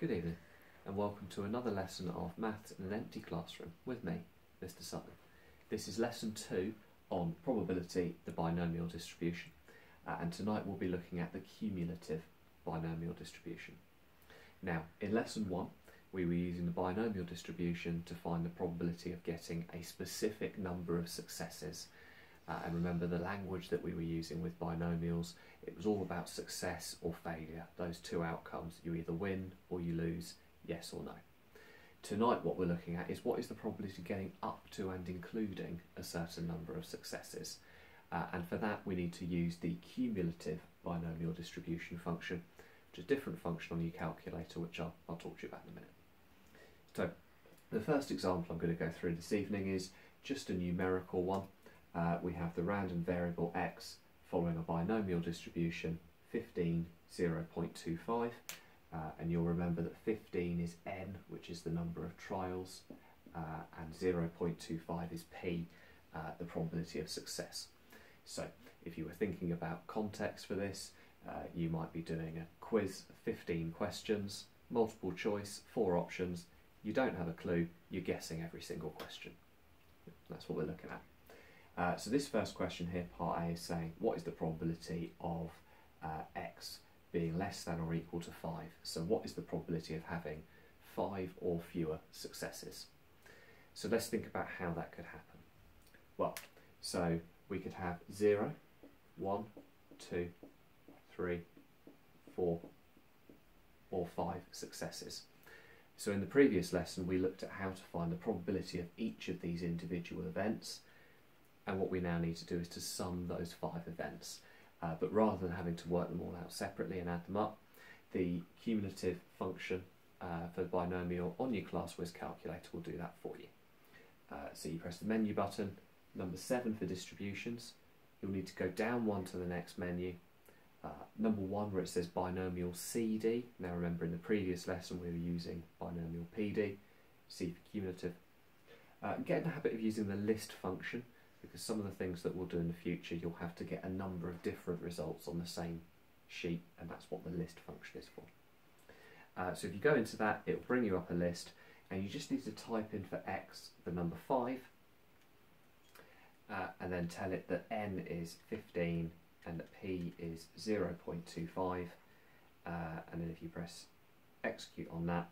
Good evening and welcome to another lesson of Maths in an Empty Classroom with me, Mr. Sutton. This is lesson 2 on probability, the binomial distribution, and tonight we'll be looking at the cumulative binomial distribution. Now, in lesson 1 we were using the binomial distribution to find the probability of getting a specific number of successes. And remember the language that we were using with binomials, it was all about success or failure, those two outcomes. You either win or you lose, yes or no. Tonight what we're looking at is what is the probability of getting up to and including a certain number of successes. And for that we need to use the cumulative binomial distribution function, which is a different function on your calculator, which I'll talk to you about in a minute. So the first example I'm going to go through this evening is just a numerical one. We have the random variable x following a binomial distribution 15, 0.25, and you'll remember that 15 is n, which is the number of trials, and 0.25 is p, the probability of success. So if you were thinking about context for this, you might be doing a quiz of 15 questions, multiple choice, 4 options, you don't have a clue, you're guessing every single question. That's what we're looking at. So this first question here, part A, is saying what is the probability of x being less than or equal to 5? So what is the probability of having 5 or fewer successes? So let's think about how that could happen. Well, so we could have 0, 1, 2, 3, 4 or 5 successes. So in the previous lesson we looked at how to find the probability of each of these individual events. And what we now need to do is to sum those 5 events. But rather than having to work them all out separately and add them up, the cumulative function for the binomial on your ClassWiz calculator will do that for you. So you press the menu button, number 7 for distributions. You'll need to go down 1 to the next menu. Number 1 where it says binomial CD. Now remember in the previous lesson we were using binomial PD. C for cumulative. Get in the habit of using the list function, because some of the things that we'll do in the future you'll have to get a number of different results on the same sheet, and that's what the list function is for. So if you go into that, it'll bring you up a list and you just need to type in for x the number 5 and then tell it that n is 15 and that p is 0.25, and then if you press execute on that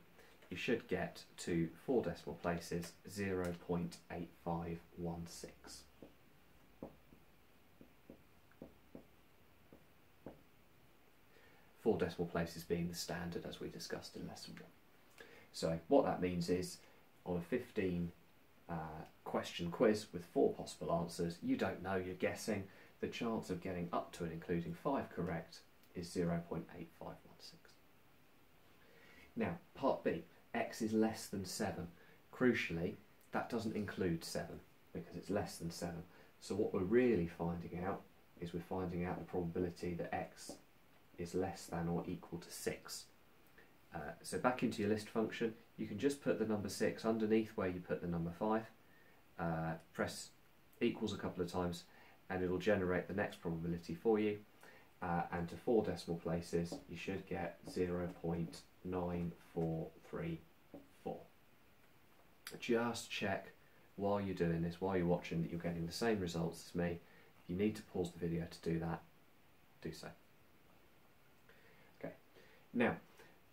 you should get to 4 decimal places 0.8516. 4 decimal places being the standard as we discussed in lesson 1. So what that means is on a 15 question quiz with 4 possible answers, you don't know, you're guessing, the chance of getting up to and including 5 correct is 0.8516. Now part B, x is less than 7. Crucially, that doesn't include 7 because it's less than 7. So what we're really finding out is we're finding out the probability that x is less than or equal to 6. So back into your list function, you can just put the number 6 underneath where you put the number 5, press equals a couple of times and it'll generate the next probability for you, and to 4 decimal places you should get 0.9434. Just check while you're doing this, while you're watching, that you're getting the same results as me. If you need to pause the video to do that, do so. Okay, now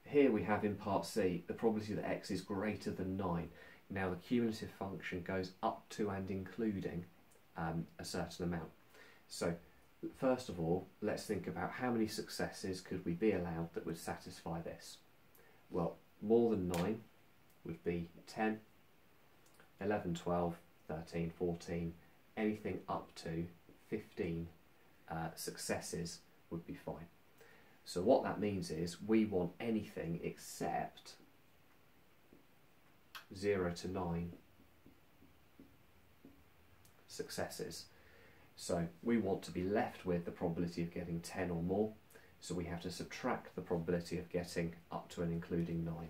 here we have in part C the probability that x is greater than 9. Now the cumulative function goes up to and including a certain amount. So first of all, let's think about how many successes could we be allowed that would satisfy this. Well, more than 9 would be 10, 11, 12, 13, 14, anything up to 15 successes would be fine. So what that means is we want anything except 0 to 9 successes. So we want to be left with the probability of getting 10 or more, so we have to subtract the probability of getting up to and including 9.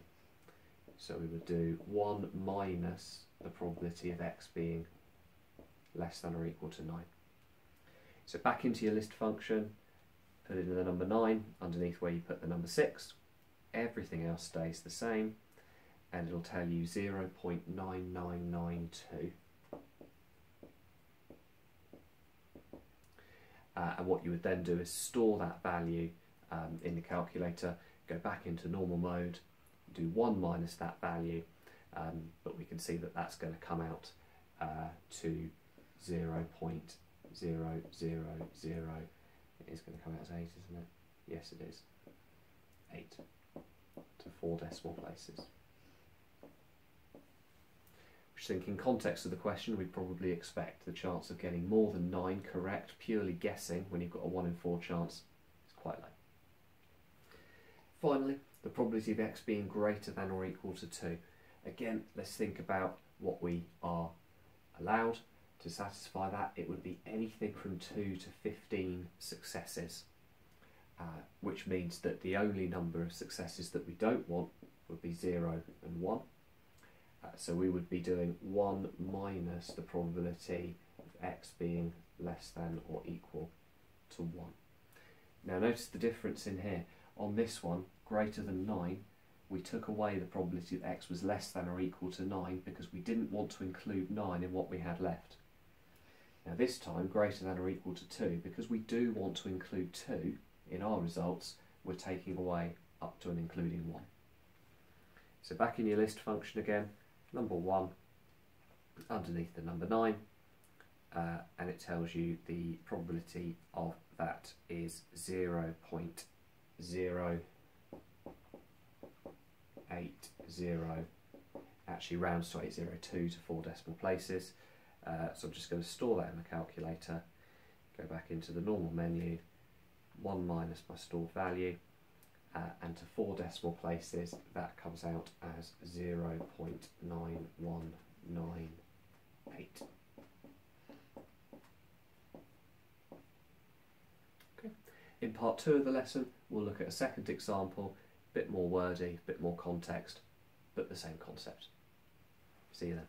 So we would do 1 minus the probability of x being less than or equal to 9. So back into your list function, put in the number 9 underneath where you put the number 6, everything else stays the same, and it'll tell you 0.9992. And what you would then do is store that value in the calculator, go back into normal mode, do 1 minus that value, but we can see that that's going to come out to 0.000. It is going to come out as 8, isn't it? Yes, it is. 8 to 4 decimal places. Which I think in context of the question we'd probably expect the chance of getting more than 9 correct, purely guessing when you've got a 1 in 4 chance, is quite low. Finally, the probability of x being greater than or equal to 2. Again, let's think about what we are allowed. To satisfy that, it would be anything from 2 to 15 successes, which means that the only number of successes that we don't want would be 0 and 1. So we would be doing 1 minus the probability of x being less than or equal to 1. Now notice the difference in here. On this one, greater than 9, we took away the probability that x was less than or equal to 9 because we didn't want to include 9 in what we had left. Now this time, greater than or equal to 2, because we do want to include 2 in our results, we're taking away up to and including 1. So back in your list function again, number 1 underneath the number 9, and it tells you the probability of that is 0.080, actually rounds to 802 to 4 decimal places. So I'm just going to store that in the calculator, go back into the normal menu, 1 minus my stored value, and to 4 decimal places that comes out as 0.9198. Okay. In part 2 of the lesson we'll look at a second example, a bit more wordy, a bit more context, but the same concept. See you then.